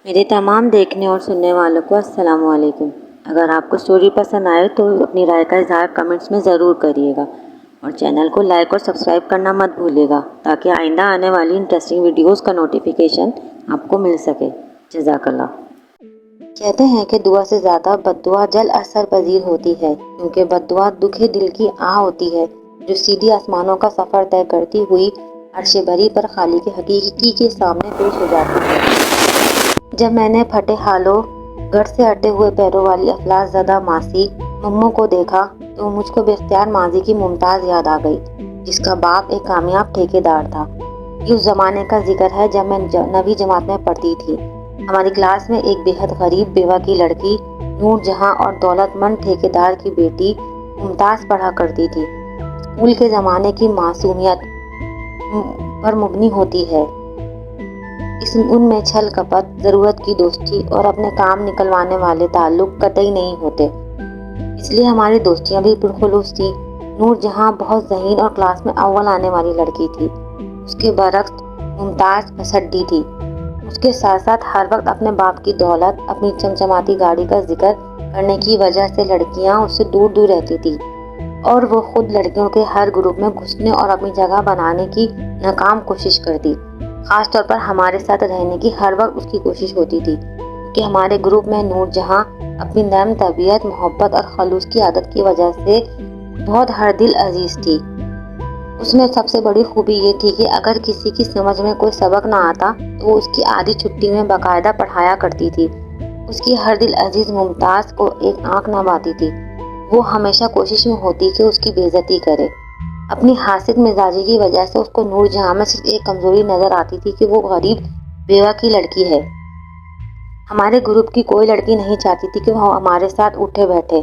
میرے تمام دیکھنے اور سننے والوں کو السلام علیکم۔ اگر آپ کو اسٹوری پسند آئے تو اپنی رائے کا اظہار کمنٹس میں ضرور کریے گا اور چینل کو لائک اور سبسکرائب کرنا مت بھولیے گا تاکہ آئندہ آنے والی انٹرسٹنگ ویڈیوز کا نوٹیفیکیشن آپ کو مل سکے۔ جزاک اللہ۔ کہتے ہیں کہ دعا سے زیادہ بد دعا جل اثر پذیر ہوتی ہے، کیونکہ بد دعا دکھے دل کی آہ ہوتی ہے جو سیدھی آسمانوں کا سفر طے کرتی ہوئی عرش بری پر خالق حقیقی کے سامنے پیش ہو جاتی ہے۔ جب میں نے پھٹے حالوں گھر سے ہٹے ہوئے پیروں والی افلاس زدہ ماسی ممو کو دیکھا تو مجھ کو بے اختیار ماضی کی ممتاز یاد آ گئی، جس کا باپ ایک کامیاب ٹھیکیدار تھا۔ یہ اس زمانے کا ذکر ہے جب میں 9ویں جماعت میں پڑھتی تھی۔ ہماری کلاس میں ایک بے حد غریب بیوہ کی لڑکی نور جہاں اور دولت مند ٹھیکیدار کی بیٹی ممتاز پڑھا کرتی تھی۔ اسکول کے زمانے کی معصومیت پر مبنی ہوتی ہے، ان میں چھل کپٹ، ضرورت کی دوستی اور اپنے کام نکلوانے والے تعلق قطعی نہیں ہوتے، اس لیے ہماری دوستیاں بھی پرخلوص تھیں۔ نور جہاں بہت ذہین اور کلاس میں اول آنے والی لڑکی تھی۔ اس کے برعکس ممتاز پسڈی تھی۔ اس کے ساتھ ساتھ ہر وقت اپنے باپ کی دولت، اپنی چمچماتی گاڑی کا ذکر کرنے کی وجہ سے لڑکیاں اس سے دور دور رہتی تھی اور وہ خود لڑکیوں کے ہر گروپ میں گھسنے اور اپنی جگہ بنانے کی ناکام کوشش کرتی۔ خاص طور پر ہمارے ساتھ رہنے کی ہر وقت اس کی کوشش ہوتی تھی، کیونکہ ہمارے گروپ میں نور جہاں اپنی نرم طبیعت، محبت اور خلوص کی عادت کی وجہ سے بہت ہر دل عزیز تھی۔ اس میں سب سے بڑی خوبی یہ تھی کہ اگر کسی کی سمجھ میں کوئی سبق نہ آتا تو وہ اس کی آدھی چھٹی میں باقاعدہ پڑھایا کرتی تھی۔ اس کی ہر دل عزیز ممتاز کو ایک آنکھ نہ بھاتی تھی۔ وہ ہمیشہ کوشش میں ہوتی کہ اس کی بے عزتی کرے۔ اپنی حاسد مزاجی کی وجہ سے اس کو نور جہاں میں صرف ایک کمزوری نظر آتی تھی کہ وہ غریب بیوہ کی لڑکی ہے۔ ہمارے گروپ کی کوئی لڑکی نہیں چاہتی تھی کہ وہ ہمارے ساتھ اٹھے بیٹھے،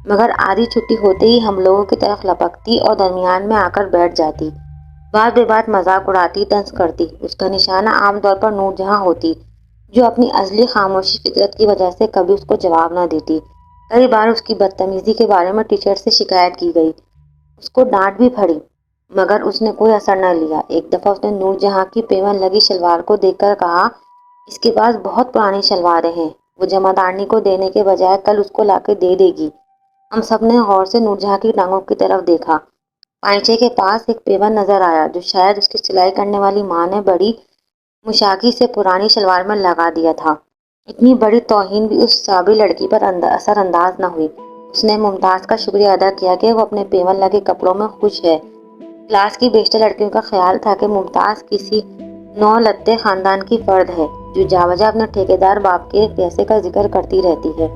مگر آدھی چھٹی ہوتے ہی ہم لوگوں کی طرف لپکتی اور درمیان میں آ کر بیٹھ جاتی، بات بے بات مذاق اڑاتی، طنز کرتی۔ اس کا نشانہ عام طور پر نور جہاں ہوتی، جو اپنی ازلی خاموشی فطرت کی وجہ سے کبھی اس کو جواب نہ دیتی۔ کئی بار اس کی بدتمیزی کے بارے میں ٹیچر سے شکایت کی گئی، اس کو ڈانٹ بھی پڑی، مگر اس نے کوئی اثر نہ لیا۔ ایک دفعہ اس نے نور جہاں کی پیون لگی شلوار کو دیکھ کر کہا، اس کے پاس بہت پرانی شلواریں ہیں، وہ جمعدارنی کو دینے کے بجائے کل اس کو لا کے دے دے گی۔ ہم سب نے غور سے نور جہاں کی ٹانگوں کی طرف دیکھا۔ پائچے کے پاس ایک پیون نظر آیا جو شاید اس کی سلائی کرنے والی ماں نے بڑی مشاقی سے پرانی شلوار میں لگا دیا تھا۔ اتنی بڑی توہین بھی اس سابی لڑکی پر اثر انداز نہ ہوئی۔ اس نے ممتاز کا شکریہ ادا کیا کہ وہ اپنے پیون لگے کپڑوں میں خوش ہے۔ کلاس کی بیشتر لڑکیوں کا خیال تھا کہ ممتاز کسی نولتے خاندان کی فرد ہے جو جاوجہ اپنے ٹھیکیدار باپ کے پیسے کا ذکر کرتی رہتی ہے۔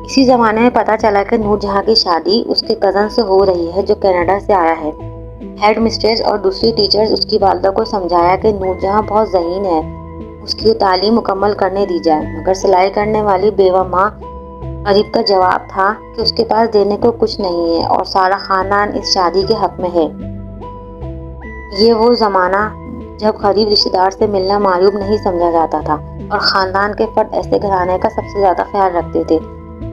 اسی زمانے میں پتہ چلا کہ نور جہاں کی شادی اس کے کزن سے ہو رہی ہے جو کینیڈا سے آیا ہے۔ ہیڈ مسٹریس اور دوسری ٹیچرز اس کی والدہ کو سمجھایا کہ نور جہاں بہت ذہین ہے، اس کی تعلیم مکمل کرنے دی جائے، مگر سلائی کرنے والی بیوہ ماں غریب کا جواب تھا کہ اس کے پاس دینے کو کچھ نہیں ہے اور سارا خاندان اس شادی کے حق میں ہے۔ یہ وہ زمانہ جب غریب رشتہ دار سے ملنا معیوب نہیں سمجھا جاتا تھا اور خاندان کے فرد ایسے گھرانے کا سب سے زیادہ خیال رکھتے تھے۔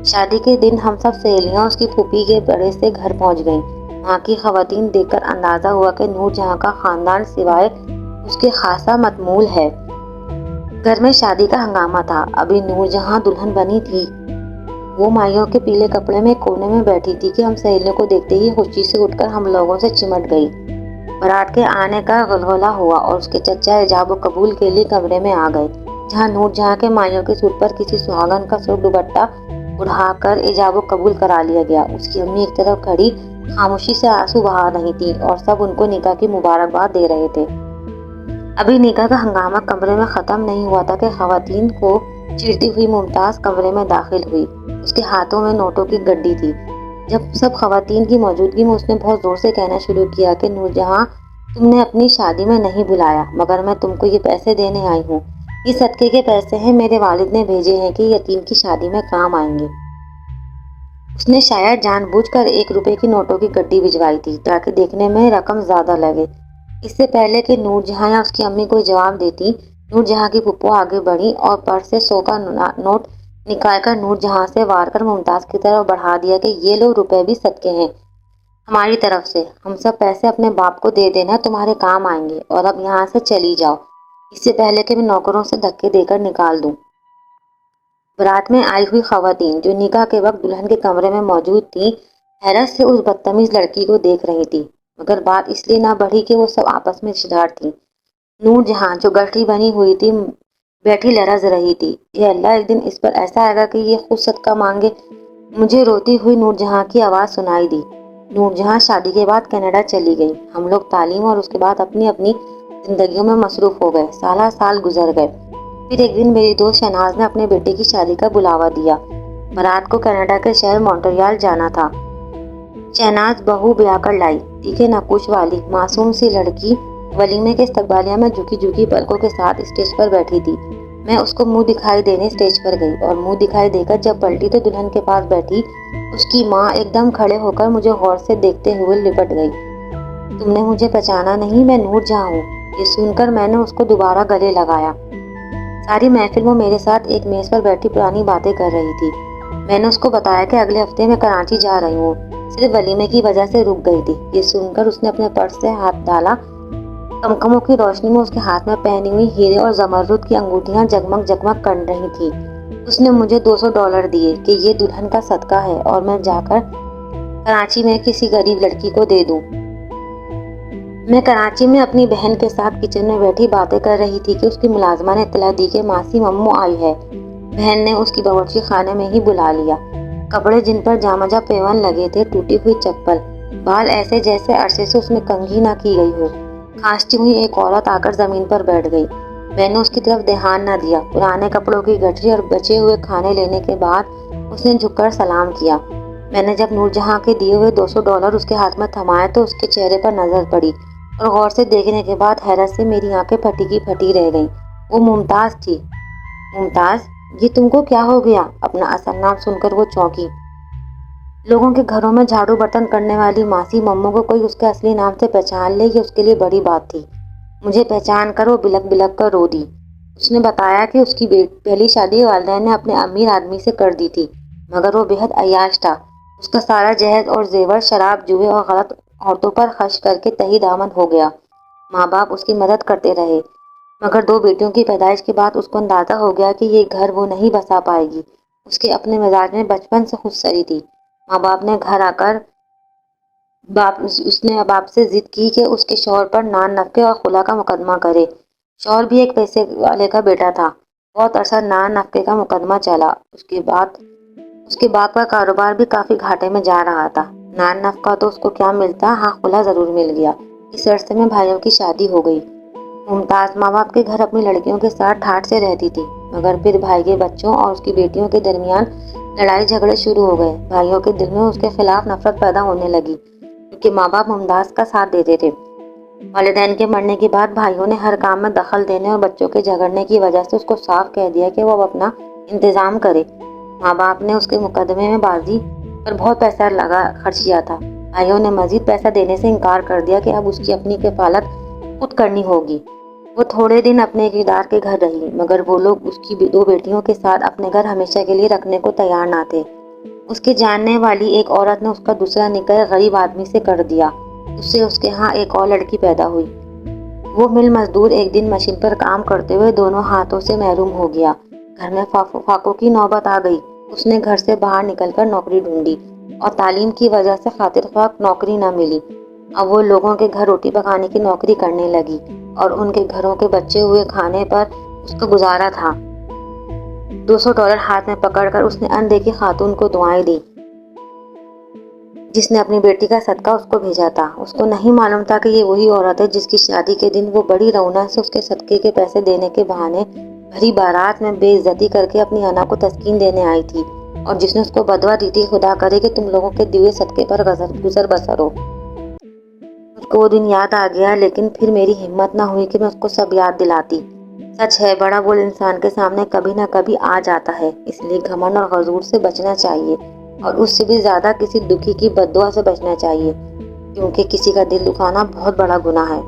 شادی کے دن ہم سب سہیلیاں اس کی پھوپھی کے بڑے سے گھر پہنچ گئیں۔ وہاں کی خواتین دیکھ کر اندازہ ہوا کہ نور جہاں کا خاندان سوائے اس کے خاصا متمول ہے۔ گھر میں شادی کا ہنگامہ تھا۔ ابھی نور جہاں دلہن بنی تھی۔ وہ مائیوں کے پیلے کپڑے میں کونے میں بیٹھی تھی کہ ہم سہیلیوں کو دیکھتے ہی خوشی سے اٹھ کر ہم لوگوں سے چمٹ گئی۔ بارات کے آنے کا غلغلہ ہوا اور اس کے چچا ایجاب و قبول کے لیے کمرے میں آ گئے، جہاں نور جہاں کے مائیوں کے سوٹ پر کسی سہاگن کا سرخ دوپٹہ اڑا کر ایجاب و قبول کرا لیا گیا۔ اس کی امی ایک طرف کھڑی خاموشی سے آنسو بہا رہی تھی اور سب ان کو نکاح کی مبارکباد دے رہے تھے۔ ابھی نکاح کا ہنگامہ کمرے میں ختم نہیں ہوا تھا کہ خواتین کو چیرتی ہوئی ممتاز کمرے میں داخل ہوئی۔ اس کے ہاتھوں میں نوٹوں کی گڈی تھی۔ جب سب خواتین کی موجودگی میں اس نے بہت زور سے کہنا شروع کیا کہ نور جہاں، تم نے اپنی شادی میں نہیں بلایا، مگر میں تم کو یہ پیسے دینے آئی ہوں۔ یہ صدقے کے پیسے ہیں، میرے والد نے بھیجے ہیں کہ یتیم کی شادی میں کام آئیں گے۔ اس نے شاید جان بوجھ کر 1 روپے کی نوٹوں کی گڈی بھجوائی تھی تاکہ دیکھنے میں رقم زیادہ لگے۔ اس سے پہلے کہ نور جہاں یا اس کی امی کوئی جواب دیتی، نور جہاں کی پھپھو آگے بڑھی اور پرس سے 100 کا نوٹ نکال کر نور جہاں سے وار کر ممتاز کی طرف بڑھا دیا کہ یہ لو، روپے بھی صدقے ہیں ہماری طرف سے، ہم سب پیسے اپنے باپ کو دے دینا، تمہارے کام آئیں گے، اور اب یہاں سے چلی جاؤ۔ اس سے پہلے کہ میں نوکروں سے دھکے دے کر نکال دوں۔ برات میں آئی ہوئی خواتین جو نکاح کے وقت دلہن کے کمرے میں موجود تھیں حیرت سے اس بدتمیز لڑکی کو دیکھ رہی تھی، مگر بات اس لیے نہ بڑھی کہ وہ سب آپس میں رشتہ دار تھیں۔ نور جہاں جو گٹھی بنی ہوئی تھی بیٹھی لرز رہی تھی، یہ اللہ ایک دن اس پر ایسا آئے گا کہ یہ خود صدقہ مانگے۔ مجھے روتی ہوئی نور جہاں کی آواز سنائی دی۔ نور جہاں شادی کے بعد کینیڈا چلی گئی۔ ہم لوگ تعلیم اور اس کے بعد اپنی اپنی زندگیوں میں مصروف ہو گئے۔ سالہ سال گزر گئے۔ پھر ایک دن میری دوست شہناز نے اپنے بیٹے کی شادی کا بلاوا دیا۔ برات کو کینیڈا کے شہر مونٹریال جانا تھا۔ شہناز بہو بیاہ کر لائی، تیکھے نقوش والی معصوم سی لڑکی ولیمے کے استقبالیہ میں جھکی جھکی پلکوں کے ساتھ اسٹیج پر بیٹھی تھی۔ میں اس کو منہ دکھائی دینے اسٹیج پر گئی اور منہ دکھائی دے کر جب پلٹی تو دلہن کے پاس بیٹھی اس کی ماں ایک دم کھڑے ہو کر مجھے غور سے دیکھتے ہوئے لپٹ گئی۔ تم نے مجھے پہچانا نہیں؟ میں نور جہاں ہوں۔ یہ سن کر میں نے اس کو دوبارہ گلے لگایا۔ ساری محفل وہ میرے ساتھ ایک میز پر بیٹھی پرانی باتیں کر رہی تھی۔ میں نے اس کو بتایا کہ اگلے ہفتے میں کراچی جا رہی ہوں، صرف ولیمے کی وجہ سے رک گئی تھی۔ یہ سن کر اس نے اپنے پرس سے ہاتھ ڈالا۔ کمکموں کی روشنی میں اس کے ہاتھ میں پہنی ہوئی ہیرے اور زمرد کی انگوٹھیاں جگمگ جگمگ کر رہی تھیں۔ اس نے مجھے $200 دیے کہ یہ دلہن کا صدقہ ہے اور میں جا کر کراچی میں کسی غریب لڑکی کو دے دوں۔ میں کراچی میں اپنی بہن کے ساتھ کچن میں بیٹھی باتیں کر رہی تھی کہ اس کی ملازمہ نے اطلاع دی کہ ماسی ممو آئی ہے۔ بہن نے اس کی باورچی خانے میں ہی بلا لیا۔ کپڑے جن پر جامجا پیون لگے تھے، ٹوٹی ہوئی چپل، بال ایسے جیسے عرصے سے اس میں کنگھی نہ کی گئی ہو۔ کھانستی ہوئی ایک عورت آ کر زمین پر بیٹھ گئی۔ میں نے اس کی طرف دھیان نہ دیا۔ پرانے کپڑوں کی گٹھری اور بچے ہوئے کھانے لینے کے بعد اس نے جھک کر سلام کیا۔ میں نے جب نور جہاں کے دیے ہوئے $200 اس کے ہاتھ میں تھمائے تو اس کے چہرے پر نظر پڑی اور غور سے دیکھنے کے بعد حیرت سے میری آنکھیں پھٹی کی پھٹی رہ گئیں۔ وہ ممتاز تھی۔ ممتاز؟ یہ تم کو کیا ہو گیا؟ اپنا اصل نام سن کر وہ چونکی۔ لوگوں کے گھروں میں جھاڑو برتن کرنے والی ماسی ممو کو کوئی اس کے اصلی نام سے پہچان لے یہ اس کے لیے بڑی بات تھی۔ مجھے پہچان کر وہ بلک بلک کر رو دی۔ اس نے بتایا کہ اس کی پہلی شادی والدین نے اپنے امیر آدمی سے کر دی تھی، مگر وہ بے حد عیاش تھا۔ اس کا سارا جہیز اور زیور شراب، جوئے اور غلط عورتوں پر خرچ کر کے تہی دامن ہو گیا۔ ماں باپ اس کی مدد کرتے رہے، مگر 2 بیٹیوں کی پیدائش کے بعد اس کو اندازہ ہو گیا کہ یہ گھر وہ نہیں بسا پائے گی۔ اس کے اپنے مزاج میں بچپن سے خود سری تھی۔ ماں باپ نے گھر آ کر اس نے باپ سے ضد کی کہ اس کے شوہر پر نان نفقے اور خلا کا مقدمہ کرے۔ شوہر بھی ایک پیسے والے کا بیٹا تھا۔ بہت عرصہ نان نفقے کا مقدمہ چلا۔ اس کے باپ کا کاروبار بھی کافی گھاٹے میں جا رہا تھا۔ نان نفقہ تو اس کو کیا ملتا، ہاں خلا ضرور مل گیا۔ اس عرصے میں بھائیوں کی شادی ہو گئی۔ ممتاز ماں باپ کے گھر اپنی لڑکیوں کے ساتھ ٹھاٹھ سے رہتی تھی، مگر پھر بھائی کے بچوں اور اس کی بیٹیوں کے درمیان لڑائی جھگڑے شروع ہو گئے۔ بھائیوں کے دل میں اس کے خلاف نفرت پیدا ہونے لگی کیونکہ ماں باپ ممتاز کا ساتھ دیتے تھے۔ والدین کے مرنے کے بعد بھائیوں نے ہر کام میں دخل دینے اور بچوں کے جھگڑنے کی وجہ سے اس کو صاف کہہ دیا کہ وہ اب اپنا انتظام کرے۔ ماں باپ نے اس کے مقدمے میں بازی پر بہت پیسہ خرچ کیا تھا۔ بھائیوں نے مزید پیسہ دینے سے انکار کر دیا کہ اب اس کی اپنی کفالت خود کرنی ہوگی۔ وہ تھوڑے دن اپنے اقتدار کے گھر رہی، مگر وہ لوگ اس کی 2 بیٹیوں کے ساتھ اپنے گھر ہمیشہ کے لیے رکھنے کو تیار نہ تھے۔ اس کے جاننے والی ایک عورت نے اس کا دوسرا نکاح غریب آدمی سے کر دیا۔ اس سے اس کے ہاں ایک اور لڑکی پیدا ہوئی۔ وہ مل مزدور ایک دن مشین پر کام کرتے ہوئے دونوں ہاتھوں سے محروم ہو گیا۔ گھر میں فاقوں کی نوبت آ گئی۔ اس نے گھر سے باہر نکل کر نوکری ڈھونڈی اور تعلیم کی وجہ سے خاطر خواہ نوکری نہ ملی۔ اب وہ لوگوں کے گھر روٹی پکانے کی نوکری کرنے لگی اور ان کے گھروں کے بچے ہوئے کھانے پر اس کا گزارا تھا۔ $200 ہاتھ میں پکڑ کر اس نے اندیکھی خاتون کو دعائیں دی جس نے اپنی بیٹی کا صدقہ اس کو بھیجا تھا۔ اس کو نہیں معلوم تھا کہ یہ وہی عورت ہے جس کی شادی کے دن وہ بڑی رونق سے اس کے صدقے کے پیسے دینے کے بہانے بھری بارات میں بے عزتی کر کے اپنی انا کو تسکین دینے آئی تھی، اور جس نے اس کو بدوا دی تھی خدا کرے کہ تم لوگوں کے دیے صدقے پر گزر بسر ہو۔ مجھ کو وہ دن یاد آ گیا، لیکن پھر میری ہمت نہ ہوئی کہ میں اس کو سب یاد دلاتی۔ سچ ہے، بڑا بول انسان کے سامنے کبھی نہ کبھی آ جاتا ہے، اس لیے گھمنڈ اور غرور سے بچنا چاہیے، اور اس سے بھی زیادہ کسی دکھی کی بد دعا سے بچنا چاہیے، کیونکہ کسی کا دل دکھانا بہت بڑا گناہ ہے۔